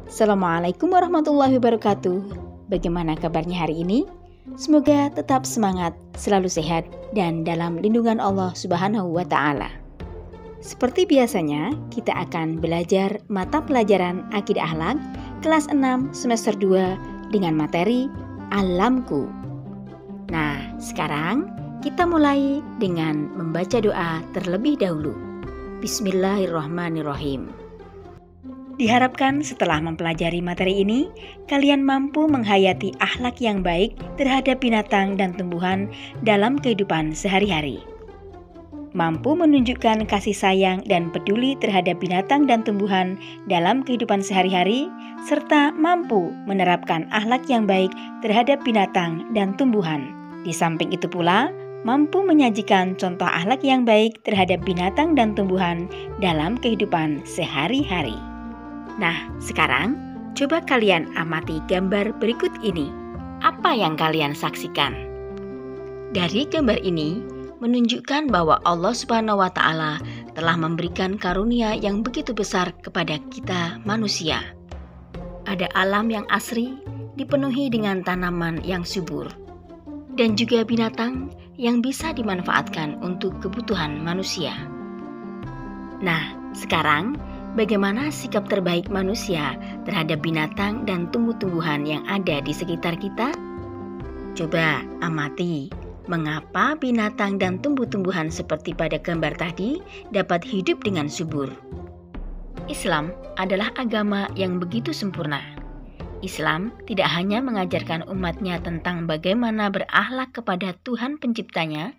Assalamualaikum warahmatullahi wabarakatuh. Bagaimana kabarnya hari ini? Semoga tetap semangat, selalu sehat, dan dalam lindungan Allah Subhanahu wa Ta'ala. Seperti biasanya, kita akan belajar mata pelajaran Akidah Akhlak kelas 6 semester 2 dengan materi Alamku. Nah, sekarang kita mulai dengan membaca doa terlebih dahulu. Bismillahirrahmanirrahim. Diharapkan setelah mempelajari materi ini, kalian mampu menghayati akhlak yang baik terhadap binatang dan tumbuhan dalam kehidupan sehari-hari. Mampu menunjukkan kasih sayang dan peduli terhadap binatang dan tumbuhan dalam kehidupan sehari-hari, serta mampu menerapkan akhlak yang baik terhadap binatang dan tumbuhan. Di samping itu pula, mampu menyajikan contoh akhlak yang baik terhadap binatang dan tumbuhan dalam kehidupan sehari-hari. Nah, sekarang coba kalian amati gambar berikut ini. Apa yang kalian saksikan? Dari gambar ini menunjukkan bahwa Allah Subhanahu wa Ta'ala telah memberikan karunia yang begitu besar kepada kita manusia. Ada alam yang asri dipenuhi dengan tanaman yang subur dan juga binatang yang bisa dimanfaatkan untuk kebutuhan manusia. Nah, sekarang bagaimana sikap terbaik manusia terhadap binatang dan tumbuh-tumbuhan yang ada di sekitar kita? Coba amati, mengapa binatang dan tumbuh-tumbuhan seperti pada gambar tadi dapat hidup dengan subur? Islam adalah agama yang begitu sempurna. Islam tidak hanya mengajarkan umatnya tentang bagaimana berakhlak kepada Tuhan penciptanya,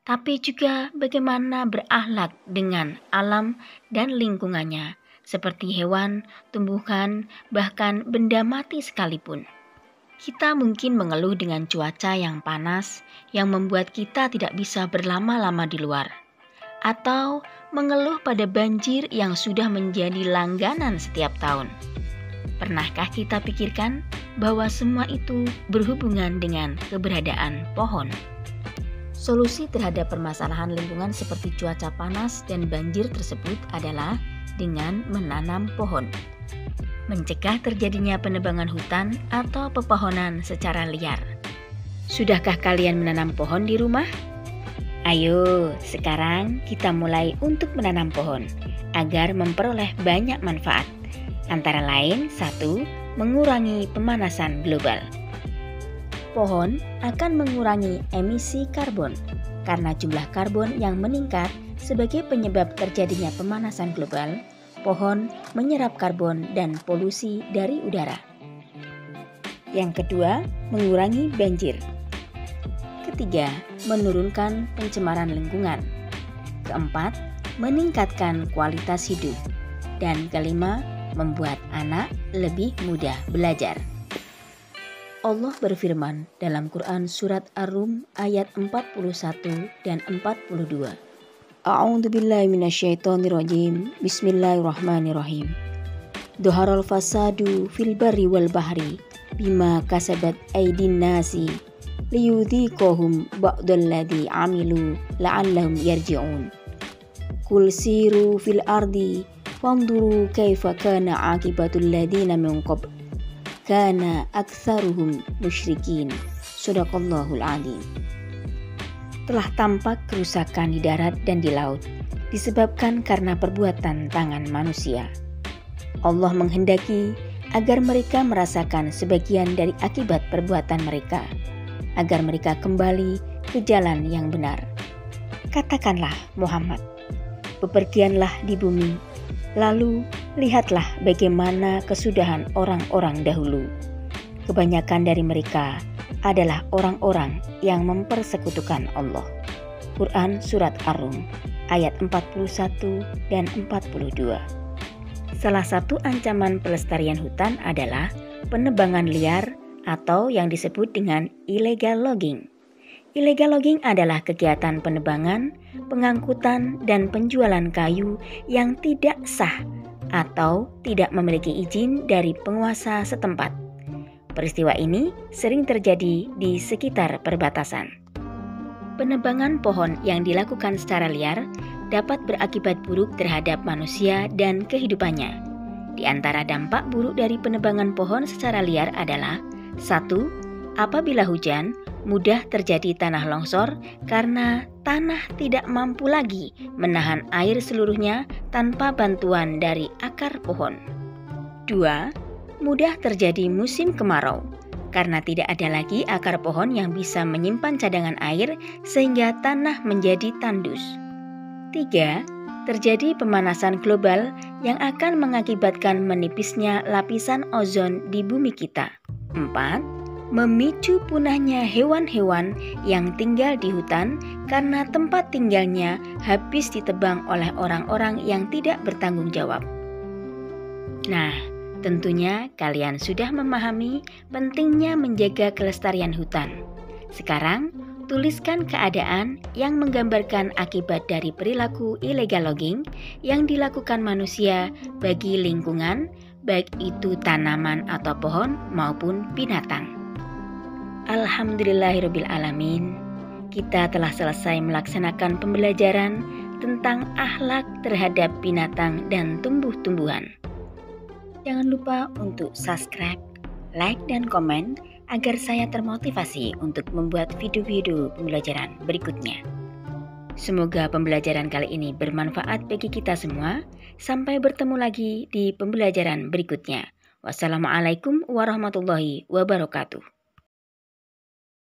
tapi juga bagaimana berakhlak dengan alam dan lingkungannya, seperti hewan, tumbuhan, bahkan benda mati sekalipun. Kita mungkin mengeluh dengan cuaca yang panas yang membuat kita tidak bisa berlama-lama di luar, atau mengeluh pada banjir yang sudah menjadi langganan setiap tahun. Pernahkah kita pikirkan bahwa semua itu berhubungan dengan keberadaan pohon? Solusi terhadap permasalahan lingkungan seperti cuaca panas dan banjir tersebut adalah dengan menanam pohon. Mencegah terjadinya penebangan hutan atau pepohonan secara liar. Sudahkah kalian menanam pohon di rumah? Ayo, sekarang kita mulai untuk menanam pohon agar memperoleh banyak manfaat. Antara lain, 1. Mengurangi pemanasan global. Pohon akan mengurangi emisi karbon karena jumlah karbon yang meningkat sebagai penyebab terjadinya pemanasan global. Pohon menyerap karbon dan polusi dari udara. Yang kedua, mengurangi banjir. Ketiga, menurunkan pencemaran lingkungan. Keempat, meningkatkan kualitas hidup. Dan kelima, membuat anak lebih mudah belajar. Allah berfirman dalam Quran Surat Ar-Rum ayat 41 dan 42. A'udzu billahi minasyaitonirrajim. Bismillahirrahmanirrahim. Dhaharal fasadu fil barri wal bahri bima kasabat aydin nasi liyudhiqahum ba'dalladzi amilu la'allahum yarji'un. Qul siru fil ardi fanzuru kaifa kana 'aqibatul ladzina min qabl kana aktsaruhum musyrikin. Shadaqallahul adzim. Telah tampak kerusakan di darat dan di laut disebabkan karena perbuatan tangan manusia. Allah menghendaki agar mereka merasakan sebagian dari akibat perbuatan mereka, agar mereka kembali ke jalan yang benar. Katakanlah Muhammad, bepergianlah di bumi, lalu lihatlah bagaimana kesudahan orang-orang dahulu. Kebanyakan dari mereka adalah orang-orang yang mempersekutukan Allah. Quran Surat Ar-Rum ayat 41 dan 42. Salah satu ancaman pelestarian hutan adalah penebangan liar atau yang disebut dengan illegal logging. Illegal logging adalah kegiatan penebangan, pengangkutan, dan penjualan kayu yang tidak sah atau tidak memiliki izin dari penguasa setempat. Peristiwa ini sering terjadi di sekitar perbatasan. Penebangan pohon yang dilakukan secara liar dapat berakibat buruk terhadap manusia dan kehidupannya. Di antara dampak buruk dari penebangan pohon secara liar adalah 1. Apabila hujan, mudah terjadi tanah longsor karena tanah tidak mampu lagi menahan air seluruhnya tanpa bantuan dari akar pohon. 2. Mudah terjadi musim kemarau karena tidak ada lagi akar pohon yang bisa menyimpan cadangan air sehingga tanah menjadi tandus. 3. Terjadi pemanasan global yang akan mengakibatkan menipisnya lapisan ozon di bumi kita. 4. Memicu punahnya hewan-hewan yang tinggal di hutan karena tempat tinggalnya habis ditebang oleh orang-orang yang tidak bertanggung jawab. Nah, tentunya kalian sudah memahami pentingnya menjaga kelestarian hutan. Sekarang, tuliskan keadaan yang menggambarkan akibat dari perilaku illegal logging yang dilakukan manusia bagi lingkungan, baik itu tanaman atau pohon maupun binatang. Alhamdulillahirrabbilalamin, kita telah selesai melaksanakan pembelajaran tentang akhlak terhadap binatang dan tumbuh-tumbuhan. Jangan lupa untuk subscribe, like, dan komen agar saya termotivasi untuk membuat video-video pembelajaran berikutnya. Semoga pembelajaran kali ini bermanfaat bagi kita semua. Sampai bertemu lagi di pembelajaran berikutnya. Wassalamualaikum warahmatullahi wabarakatuh.